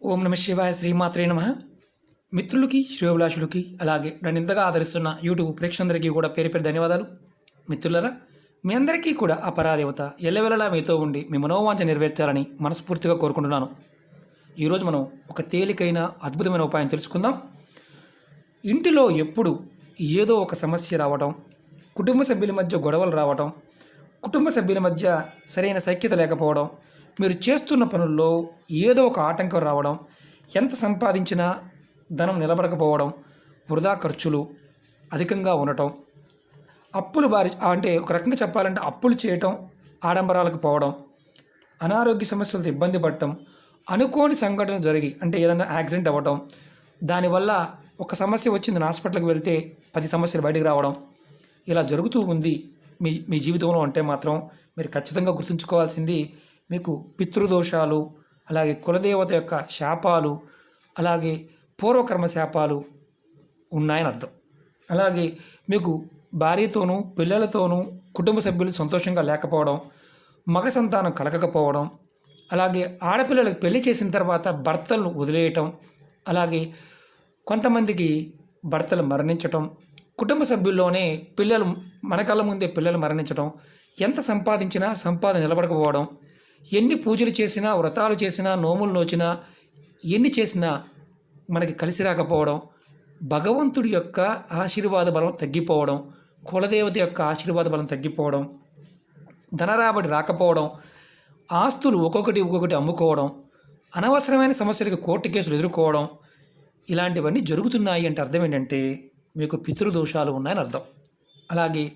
ఓం నమ శివాయ శ్రీమాత్రే నమ. మిత్రులకి శ్రేయోభిలాషులకి అలాగే నన్ను ఇంతగా ఆదరిస్తున్న యూట్యూబ్ ప్రేక్షకులందరికీ కూడా పేరు పేరు ధన్యవాదాలు. మిత్రులరా, మీ అందరికీ కూడా ఆ పరాదేవత ఎల్లవెల్లలా మీతో ఉండి మీ మనోవాంఛ నెరవేర్చాలని మనస్ఫూర్తిగా కోరుకుంటున్నాను. ఈరోజు మనం ఒక తేలికైన అద్భుతమైన ఉపాయం తెలుసుకుందాం. ఇంటిలో ఎప్పుడు ఏదో ఒక సమస్య రావటం, కుటుంబ సభ్యుల మధ్య గొడవలు రావటం, కుటుంబ సభ్యుల మధ్య సరైన సఖ్యత లేకపోవడం, మీరు చేస్తున్న పనుల్లో ఏదో ఒక ఆటంకం రావడం, ఎంత సంపాదించినా ధనం నిలబడకపోవడం, వృధా ఖర్చులు అధికంగా ఉండటం, అప్పులు అంటే ఒక రకంగా చెప్పాలంటే అప్పులు చేయటం, ఆడంబరాలకు పోవడం, అనారోగ్య సమస్యలతో ఇబ్బంది పడటం, అనుకోని సంఘటన జరిగి అంటే ఏదైనా యాక్సిడెంట్ అవ్వటం, దానివల్ల ఒక సమస్య వచ్చింది హాస్పిటల్కి వెళ్తే 10 సమస్యలు బయటకు రావడం, ఇలా జరుగుతూ ఉంది మీ మీ జీవితంలో అంటే మాత్రం మీరు ఖచ్చితంగా గుర్తుంచుకోవాల్సింది మీకు పితృదోషాలు, అలాగే కులదేవత యొక్క శాపాలు, అలాగే పూర్వకర్మ శాపాలు ఉన్నాయని అర్థం. అలాగే మీకు భార్యతోనూ పిల్లలతోనూ కుటుంబ సభ్యులు సంతోషంగా లేకపోవడం, మగ సంతానం కలగకపోవడం, అలాగే ఆడపిల్లలకు పెళ్లి చేసిన తర్వాత భర్తలను వదిలేయటం, అలాగే కొంతమందికి భర్తలు మరణించటం, కుటుంబ సభ్యుల్లోనే పిల్లలు మన కళ్ళ ముందే పిల్లలు మరణించడం, ఎంత సంపాదించినా సంపాదన నిలబడకపోవడం, ఎన్ని పూజలు చేసినా వ్రతాలు చేసినా నోములు నోచినా ఎన్ని చేసినా మనకి కలిసి రాకపోవడం, భగవంతుడి యొక్క ఆశీర్వాద బలం తగ్గిపోవడం, కులదేవత యొక్క ఆశీర్వాద బలం తగ్గిపోవడం, ధనరాబడి రాకపోవడం, ఆస్తులు ఒక్కొక్కటి అమ్ముకోవడం, అనవసరమైన సమస్యలకు కోర్టు కేసులు ఎదుర్కోవడం, ఇలాంటివన్నీ జరుగుతున్నాయి అంటే అర్థం ఏంటంటే మీకు పితృదోషాలు ఉన్నాయని అర్థం. అలాగే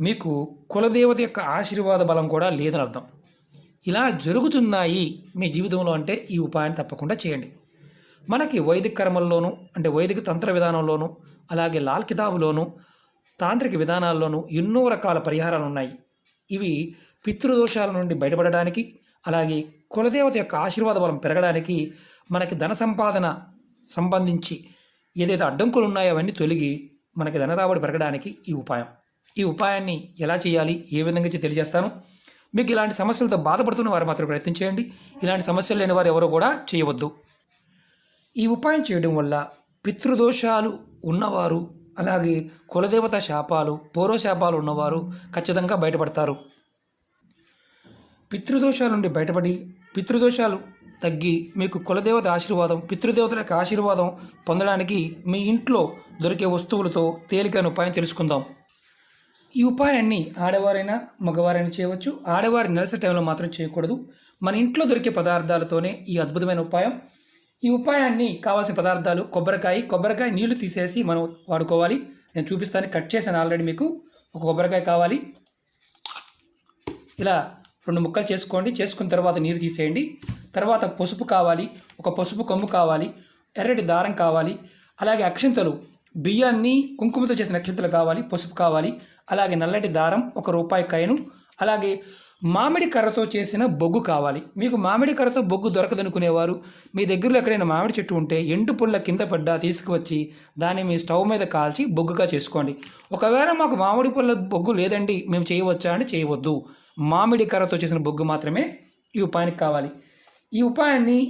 మీకు కులదేవత యొక్క ఆశీర్వాద బలం కూడా లేదని అర్థం. ఇలా జరుగుతున్నాయి మీ జీవితంలో అంటే ఈ ఉపాయాన్ని తప్పకుండా చేయండి. మనకి వైదిక కర్మల్లోనూ అంటే వైదిక తంత్ర విధానంలోనూ అలాగే లాల్ కితాబులోనూ తాంత్రిక విధానాల్లోనూ ఎన్నో రకాల పరిహారాలు ఉన్నాయి. ఇవి పితృదోషాల నుండి బయటపడడానికి, అలాగే కులదేవత యొక్క ఆశీర్వాద బలం పెరగడానికి, మనకి ధన సంపాదన సంబంధించి ఏదైతే అడ్డంకులు ఉన్నాయో అవన్నీ తొలగి మనకి ధన రాబడి పెరగడానికి ఈ ఉపాయాన్ని ఎలా చేయాలి, ఏ విధంగా తెలియజేస్తాను. మీకు ఇలాంటి సమస్యలతో బాధపడుతున్న వారు మాత్రం ప్రయత్నం చేయండి. ఇలాంటి సమస్యలు లేని వారు ఎవరో కూడా చేయవద్దు. ఈ ఉపాయం చేయడం వల్ల పితృదోషాలు ఉన్నవారు, అలాగే కులదేవత శాపాలు, పూర్వశాపాలు ఉన్నవారు ఖచ్చితంగా బయటపడతారు. పితృదోషాల నుండి బయటపడి పితృదోషాలు తగ్గి మీకు కులదేవత ఆశీర్వాదం, పితృదేవతల యొక్క ఆశీర్వాదం పొందడానికి మీ ఇంట్లో దొరికే వస్తువులతో తేలికైన ఉపాయం తెలుసుకుందాం. ఈ ఉపాయాన్ని ఆడవారైనా మగవారైనా చేయవచ్చు. ఆడవారి నెలసరి టైంలో మాత్రం చేయకూడదు. మన ఇంట్లో దొరికే పదార్థాలతోనే ఈ అద్భుతమైన ఉపాయం. ఈ ఉపాయాన్ని కావాల్సిన పదార్థాలు కొబ్బరికాయ నీళ్లు తీసేసి మనం వాడుకోవాలి. నేను చూపిస్తాను, కట్ చేశాను ఆల్రెడీ. మీకు ఒక కొబ్బరికాయ కావాలి. ఇలా 2 ముక్కలు చేసుకోండి. చేసుకున్న తర్వాత నీరు తీసేయండి. తర్వాత పసుపు కావాలి, ఒక పసుపు కొమ్ము కావాలి, ఎర్రటి దారం కావాలి, అలాగే అక్షింతలు, బియ్యాన్ని కుంకుమతో చేసిన అక్షింతలు కావాలి, పసుపు కావాలి, అలాగే నల్లటి దారం, 1 రూపాయి కాయను, అలాగే మామిడి కర్రతో చేసిన బొగ్గు కావాలి. మీకు మామిడి కర్రతో బొగ్గు దొరకదనుకునేవారు మీ దగ్గరలో ఎక్కడైనా మామిడి చెట్టు ఉంటే ఎండు పుల్ల కింద పడ్డా తీసుకువచ్చి దాన్ని మీ స్టవ్ మీద కాల్చి బొగ్గుగా చేసుకోండి. ఒకవేళ మాకు మామిడి పుల్ల బొగ్గు లేదండి మేము చేయవచ్చా అంటే చేయవద్దు. మామిడి కర్రతో చేసిన బొగ్గు మాత్రమే ఈ ఉపాయానికి కావాలి. ఈ ఉపాయాన్ని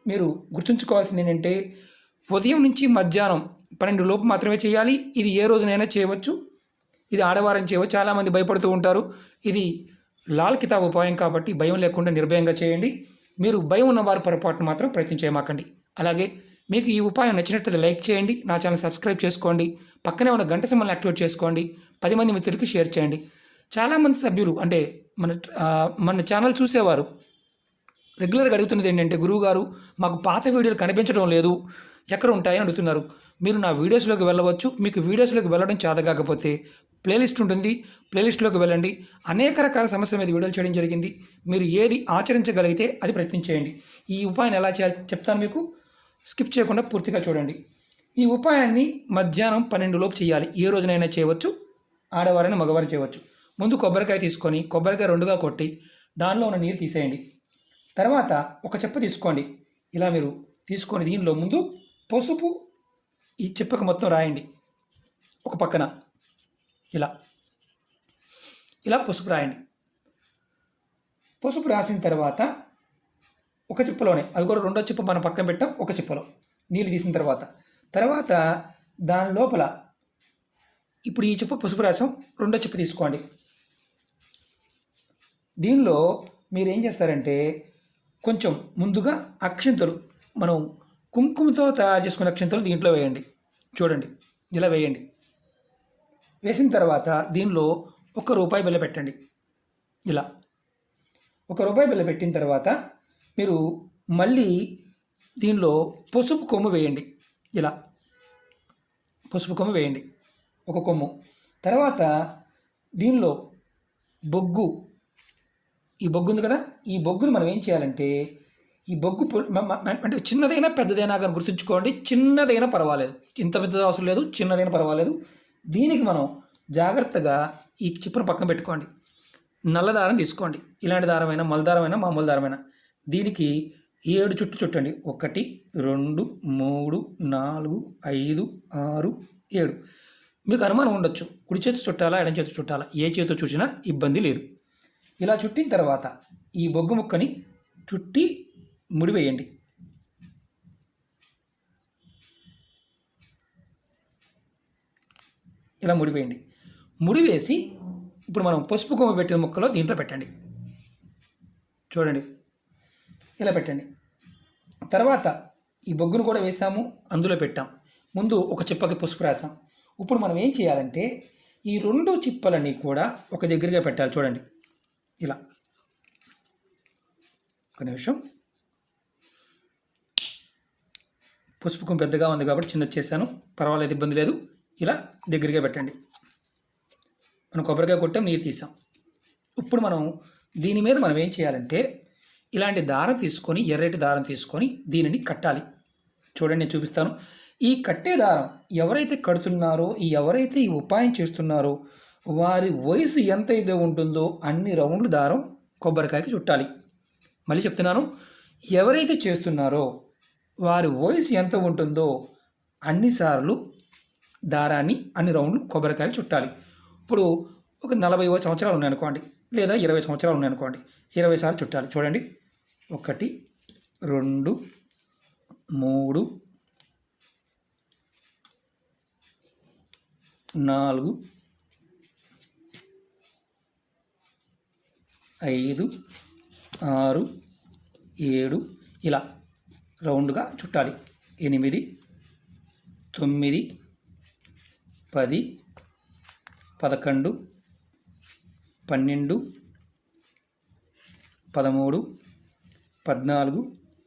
మీరు గుర్తుంచుకోవాల్సింది ఏంటంటే ఉదయం నుంచి మధ్యాహ్నం 12 లోపు మాత్రమే చేయాలి. ఇది ఏ రోజునైనా చేయవచ్చు. ఇది ఆడవారం చేయవచ్చు. చాలామంది భయపడుతూ ఉంటారు. ఇది లాల్ కితాబ్ ఉపాయం కాబట్టి భయం లేకుండా నిర్భయంగా చేయండి. మీరు భయం ఉన్నవారు పొరపాటును మాత్రం ప్రయత్నం చేయమాకండి. అలాగే మీకు ఈ ఉపాయం నచ్చినట్లయితే లైక్ చేయండి, నా ఛానల్ సబ్స్క్రైబ్ చేసుకోండి, పక్కనే ఉన్న గంట సింబల్ని యాక్టివేట్ చేసుకోండి, 10 మంది మిత్రులకి షేర్ చేయండి. చాలామంది సభ్యులు అంటే మన ఛానల్ చూసేవారు రెగ్యులర్గా అడుగుతున్నది ఏంటంటే, గురువుగారు మాకు పాత వీడియోలు కనిపించడం లేదు, ఎక్కడ ఉంటాయని అడుగుతున్నారు. మీరు నా వీడియోస్లోకి వెళ్ళవచ్చు. మీకు వీడియోస్లోకి వెళ్ళడం చేత కాకపోతే ప్లేలిస్ట్ ఉంటుంది, ప్లేలిస్ట్లోకి వెళ్ళండి. అనేక రకాల సమస్యల మీద వీడియోలు చేయడం జరిగింది. మీరు ఏది ఆచరించగలిగితే అది ప్రయత్నం చేయండి. ఈ ఉపాయాన్ని ఎలా చేయాలి చెప్తాను మీకు. స్కిప్ చేయకుండా పూర్తిగా చూడండి. ఈ ఉపాయాన్ని మధ్యాహ్నం 12 లోపు చేయాలి. ఏ రోజునైనా చేయవచ్చు, ఆడవారైనా మగవారైనా చేయవచ్చు. ముందు కొబ్బరికాయ తీసుకొని కొబ్బరికాయ 2గా కొట్టి దానిలో ఉన్న నీరు తీసేయండి. తర్వాత ఒక చెప్ప తీసుకోండి. ఇలా మీరు తీసుకొని దీనిలో ముందు పసుపు ఈ చెప్పకు మొత్తం రాయండి. ఒక పక్కన ఇలా పసుపు రాయండి. పసుపు రాసిన తర్వాత ఒక చిప్పలోనే, అది కూడా రెండో చిప్ప మనం పక్కన పెట్టాం, ఒక చిప్పలో నీళ్ళు తీసిన తర్వాత దాని లోపల ఇప్పుడు ఈ చిప్ప పసుపు రాసాం, రెండో చిప్ప తీసుకోండి. దీనిలో మీరు ఏం చేస్తారంటే కొంచెం ముందుగా అక్షింతలు, మనం కుంకుమతో తయారు చేసుకున్న అక్షింతలు దీంట్లో వేయండి. చూడండి, ఇలా వేయండి. వేసిన తర్వాత దీనిలో ₹1 బిళ్ళ పెట్టండి. ఇలా ₹1 బిళ్ళ పెట్టిన తర్వాత మీరు మళ్ళీ దీనిలో పసుపు కొమ్ము వేయండి. ఇలా పసుపు కొమ్ము వేయండి, ఒక కొమ్ము. తర్వాత దీనిలో బొగ్గు, ఈ బొగ్గు ఉంది కదా, ఈ బొగ్గును మనం ఏం చేయాలంటే ఈ బొగ్గు అంటే చిన్నదైనా పెద్దదైనా కానీ గుర్తుంచుకోండి, చిన్నదైనా పర్వాలేదు, ఇంత పెద్దది అవసరం లేదు, చిన్నదైనా పర్వాలేదు. దీనికి మనం జాగ్రత్తగా ఈ చిప్పును పక్కన పెట్టుకోండి. నల్ల దారం తీసుకోండి, ఇలాంటి దారమైనా, మల్ల దారమైనా, మామూలు దారమైనా. దీనికి 7 చుట్టు చుట్టండి. 1 2 3 4 5 6 7. మీకు అనుమానం ఉండొచ్చు, కుడి చేతి చుట్టాలా ఎడం చేతి చుట్టాలా, ఏ చేతితో చుట్టినా ఇబ్బంది లేదు. ఇలా చుట్టిన తర్వాత ఈ బొగ్గు ముక్కని చుట్టి ముడివేయండి. ఇలా ముడివేయండి. ముడివేసి ఇప్పుడు మనం పసుపు కొమ్ము పెట్టిన ముక్కలో దీంట్లో పెట్టండి. చూడండి, ఇలా పెట్టండి. తర్వాత ఈ బొగ్గును కూడా వేసాము, అందులో పెట్టాం. ముందు ఒక చిప్పకి పసుపు రాసాం. ఇప్పుడు మనం ఏం చేయాలంటే ఈ 2 చిప్పలని కూడా ఒక దగ్గరగా పెట్టాలి. చూడండి, ఇలా. ఒక నిమిషం, పసుపు కొమ్ము పెద్దగా ఉంది కాబట్టి చిన్నది చేశాను, పర్వాలేదు, ఇబ్బంది లేదు. ఇలా దగ్గరగా పెట్టండి. మనం కొబ్బరికాయ కొట్టాం, నీరు తీసాం. ఇప్పుడు మనం దీని మీద మనం ఏం చేయాలంటే ఇలాంటి దారం తీసుకొని, ఎర్రటి దారం తీసుకొని దీనిని కట్టాలి. చూడండి, నేను చూపిస్తాను. ఈ కట్టే దారం ఎవరైతే కడుతున్నారో, ఎవరైతే ఈ ఉపాయం చేస్తున్నారో వారి వయసు ఎంత అయితే ఉంటుందో అన్ని రౌండ్లు దారం కొబ్బరికాయకి చుట్టాలి. మళ్ళీ చెప్తున్నాను, ఎవరైతే చేస్తున్నారో వారి వయసు ఎంత ఉంటుందో అన్నిసార్లు దారాన్ని, అన్ని రౌండ్లు కొబ్బరికాయ చుట్టాలి. ఇప్పుడు ఒక 40 సంవత్సరాలు ఉన్నాయనుకోండి, లేదా 20 సంవత్సరాలు ఉన్నాయనుకోండి, 20 సార్లు చుట్టాలి. చూడండి, 1 2 3 4 5 6 7 ఇలా రౌండ్గా చుట్టాలి. 8 9 10 11 12 13 14 15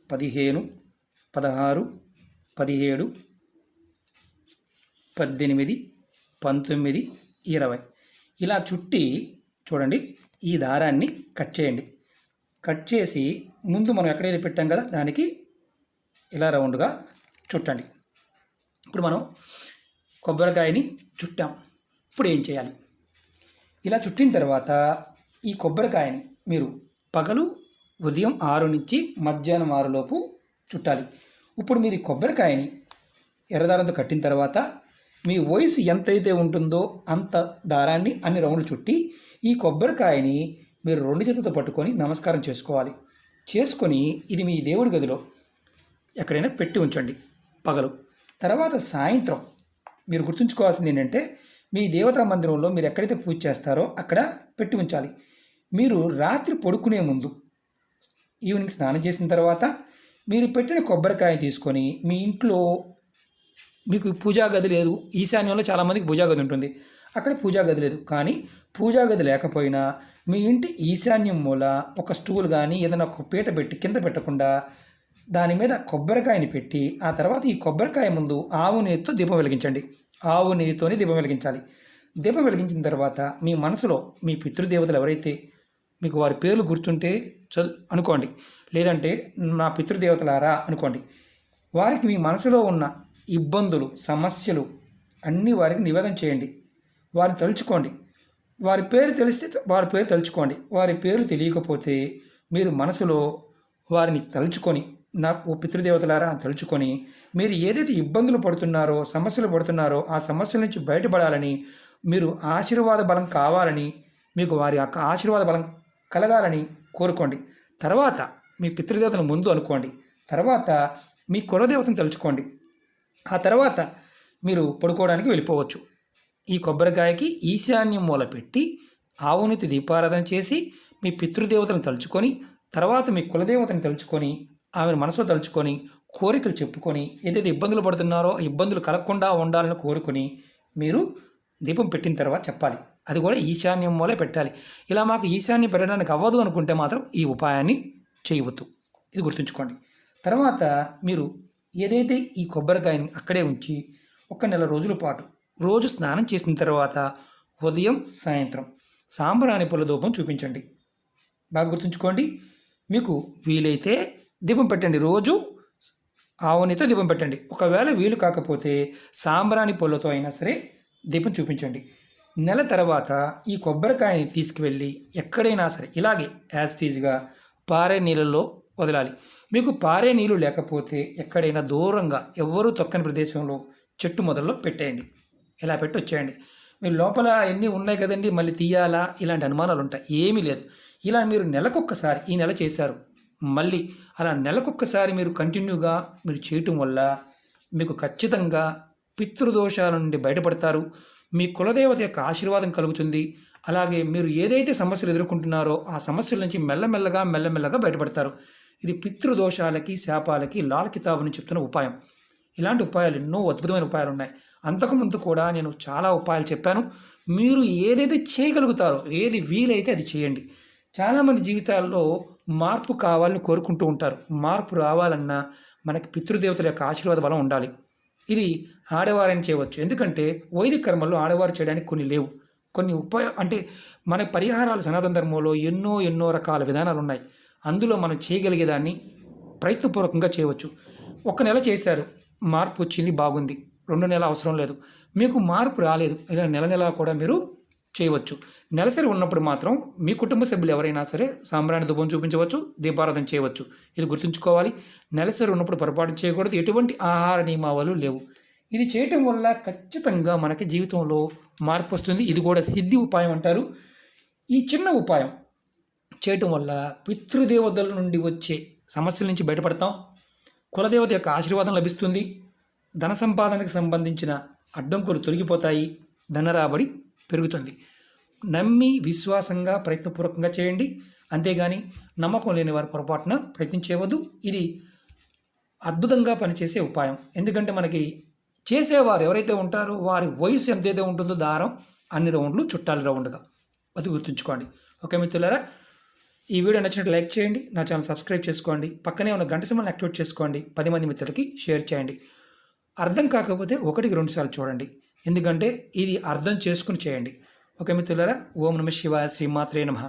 16 17 18 19 20 ఇలా చుట్టి చూడండి, ఈ దారాన్ని కట్ చేయండి. కట్ చేసి ముందు మనం ఎక్కడైతే పెట్టాం కదా దానికి ఇలా రౌండ్గా చుట్టండి. ఇప్పుడు మనం కొబ్బరికాయని చుట్టాం. ఇప్పుడు ఏం చేయాలి? ఇలా చుట్టిన తర్వాత ఈ కొబ్బరికాయని మీరు పగలు ఉదయం 6 నుంచి మధ్యాహ్నం 6 లోపు చుట్టాలి. ఇప్పుడు మీరు ఈ కొబ్బరికాయని ఎర్రదారంతో కట్టిన తర్వాత మీ వయసు ఎంతైతే ఉంటుందో అంత దారాన్ని అన్ని రౌండ్లు చుట్టి ఈ కొబ్బరికాయని మీరు 2 చేతులతో పట్టుకొని నమస్కారం చేసుకోవాలి. చేసుకొని ఇది మీ దేవుడి గదిలో ఎక్కడైనా పెట్టి ఉంచండి పగలు. తర్వాత సాయంత్రం మీరు గుర్తుంచుకోవాల్సింది ఏంటంటే మీ దేవతా మందిరంలో మీరు ఎక్కడైతే పూజ చేస్తారో అక్కడ పెట్టి ఉంచాలి. మీరు రాత్రి పడుకునే ముందు ఈవినింగ్ స్నానం చేసిన తర్వాత మీరు పెట్టిన కొబ్బరికాయ తీసుకొని మీ ఇంట్లో, మీకు పూజా గది లేదు, ఈశాన్యంలో చాలామందికి పూజా గది ఉంటుంది, అక్కడ పూజా గది లేదు, కానీ పూజా గది లేకపోయినా మీ ఇంటి ఈశాన్యం మూల ఒక స్టూల్ కానీ ఏదైనా ఒక పీట పెట్టి కింద పెట్టకుండా దాని మీద కొబ్బరికాయని పెట్టి ఆ తర్వాత ఈ కొబ్బరికాయ ముందు ఆవు నెయ్యితో దీపం వెలిగించండి. ఆవు నెయ్యితోనే దీపం వెలిగించాలి. దీపం వెలిగించిన తర్వాత మీ మనసులో మీ పితృదేవతలు ఎవరైతే మీకు వారి పేర్లు గుర్తుంటే అనుకోండి, లేదంటే నా పితృదేవతలారా అనుకోండి. వారికి మీ మనసులో ఉన్న ఇబ్బందులు, సమస్యలు అన్నీ వారికి నివేదన చేయండి. వారిని తలుచుకోండి. వారి పేరు తెలిస్తే వారి పేరు తలుచుకోండి. వారి పేరు తెలియకపోతే మీరు మనసులో వారిని తలుచుకొని నా ఓ పితృదేవతలారా అని తలుచుకొని మీరు ఏదైతే ఇబ్బందులు పడుతున్నారో, సమస్యలు పడుతున్నారో ఆ సమస్యల నుంచి బయటపడాలని, మీరు ఆశీర్వాద బలం కావాలని, మీకు వారి యొక్క ఆశీర్వాద బలం కలగాలని కోరుకోండి. తర్వాత మీ పితృదేవతను ముందు అనుకోండి. తర్వాత మీ కులదేవతను తలుచుకోండి. ఆ తర్వాత మీరు పడుకోవడానికి వెళ్ళిపోవచ్చు. ఈ కొబ్బరికాయకి ఈశాన్యం మూల పెట్టి ఆవునితి దీపారాధన చేసి మీ పితృదేవతను తలుచుకొని, తర్వాత మీ కులదేవతని తలుచుకొని, ఆమెను మనసులో తలుచుకొని, కోరికలు చెప్పుకొని, ఏదైతే ఇబ్బందులు పడుతున్నారో ఇబ్బందులు కలగకుండా ఉండాలని కోరుకొని మీరు దీపం పెట్టిన తర్వాత చెప్పాలి. అది కూడా ఈశాన్యం మూలే పెట్టాలి. ఇలా మాకు ఈశాన్యం పెట్టడానికి అవ్వదు అనుకుంటే మాత్రం ఈ ఉపాయాన్ని చేయవద్దు. ఇది గుర్తుంచుకోండి. తర్వాత మీరు ఏదైతే ఈ కొబ్బరికాయని అక్కడే ఉంచి 1 నెల రోజుల పాటు రోజు స్నానం చేసిన తర్వాత ఉదయం సాయంత్రం సాంబ్రాణి పుల్ల ధూపం చూపించండి. బాగా గుర్తుంచుకోండి. మీకు వీలైతే దీపం పెట్టండి. రోజు ఆవునితో దీపం పెట్టండి. ఒకవేళ వీలు కాకపోతే సాంబ్రాణి పుల్లతో అయినా సరే దీపం చూపించండి. నెల తర్వాత ఈ కొబ్బరికాయని తీసుకువెళ్ళి ఎక్కడైనా సరే ఇలాగే యాస్టీజ్గా పారే నీళ్ళల్లో వదలాలి. మీకు పారే నీళ్ళు లేకపోతే ఎక్కడైనా దూరంగా ఎవ్వరూ తొక్కని ప్రదేశంలో చెట్టు మొదల్లో పెట్టేయండి. ఇలా పెట్టి వచ్చేయండి. మీరు లోపల ఎన్ని ఉన్నాయి కదండి, మళ్ళీ తీయాలా, ఇలాంటి అనుమానాలు ఉంటాయి. ఏమీ లేదు. ఇలా మీరు నెలకొక్కసారి, ఈ నెల చేశారు, మళ్ళీ అలా నెలకొక్కసారి మీరు కంటిన్యూగా మీరు చేయటం వల్ల మీకు ఖచ్చితంగా పితృదోషాల నుండి బయటపడతారు. మీ కులదేవత యొక్క ఆశీర్వాదం కలుగుతుంది. అలాగే మీరు ఏదైతే సమస్యలు ఎదుర్కొంటున్నారో ఆ సమస్యల నుంచి మెల్లమెల్లగా బయటపడతారు. ఇది పితృదోషాలకి, శాపాలకి లాల్ కితాబ్ అని చెప్తున్న ఉపాయం. ఇలాంటి ఉపాయాలు ఎన్నో అద్భుతమైన ఉపాయాలు ఉన్నాయి. అంతకుముందు కూడా నేను చాలా ఉపాయాలు చెప్పాను. మీరు ఏదైతే చేయగలుగుతారో, ఏది వీలైతే అది చేయండి. చాలామంది జీవితాల్లో మార్పు కావాలని కోరుకుంటూ ఉంటారు. మార్పు రావాలన్నా మనకి పితృదేవతల యొక్క ఆశీర్వాద బలం ఉండాలి. ఇది ఆడవారైనా చేయవచ్చు. ఎందుకంటే వైదిక కర్మల్లో ఆడవారు చేయడానికి కొన్ని లేవు. కొన్ని అంటే మన పరిహారాలు సనాతన ధర్మంలో ఎన్నో రకాల విధానాలు ఉన్నాయి. అందులో మనం చేయగలిగేదాన్ని ప్రయత్నపూర్వకంగా చేయవచ్చు. 1 నెల చేశారు, మార్పు వచ్చింది, బాగుంది. 2 నెలలు అవసరం లేదు. మీకు మార్పు రాలేదు, ఇలా నెల కూడా మీరు చేయవచ్చు. నెలసరి ఉన్నప్పుడు మాత్రం మీ కుటుంబ సభ్యులు ఎవరైనా సరే సాంబ్రాణి ధూపం చూపించవచ్చు, దీపారాధన చేయవచ్చు. ఇది గుర్తుంచుకోవాలి. నెలసరి ఉన్నప్పుడు పొరపాటు చేయకూడదు. ఎటువంటి ఆహార నియమాలు లేవు. ఇది చేయటం వల్ల ఖచ్చితంగా మనకి జీవితంలో మార్పు వస్తుంది. ఇది కూడా సిద్ధి ఉపాయం అంటారు. ఈ చిన్న ఉపాయం చేయటం వల్ల పితృదేవతల నుండి వచ్చే సమస్యల నుంచి బయటపడతాం. కులదేవత యొక్క ఆశీర్వాదం లభిస్తుంది. ధన సంపాదనకు సంబంధించిన అడ్డంకులు తొలగిపోతాయి. ధనరాబడి పెరుగుతుంది. నమ్మి విశ్వాసంగా ప్రయత్నపూర్వకంగా చేయండి. అంతేగాని నమ్మకం లేని వారి పొరపాటున ప్రయత్నించేవద్దు. ఇది అద్భుతంగా పనిచేసే ఉపాయం. ఎందుకంటే మనకి చేసేవారు ఎవరైతే ఉంటారో వారి వయసు ఎంతైతే ఉంటుందో దారం అన్ని రౌండ్లు చుట్టాలి రౌండ్గా. అది గుర్తుంచుకోండి. ఓకే మిత్రులారా, ఈ వీడియో నచ్చినట్టు లైక్ చేయండి. నా ఛానల్ సబ్స్క్రైబ్ చేసుకోండి. పక్కనే ఉన్న గంట సింబల్ని యాక్టివేట్ చేసుకోండి. 10 మంది మిత్రులకి షేర్ చేయండి. అర్థం కాకపోతే 1-2 సార్లు చూడండి. ఎందుకంటే ఇది అర్థం చేసుకుని చేయండి. ఓకే మిత్రులారా, ఓం నమః శివాయ, శ్రీమాత్రే నమః.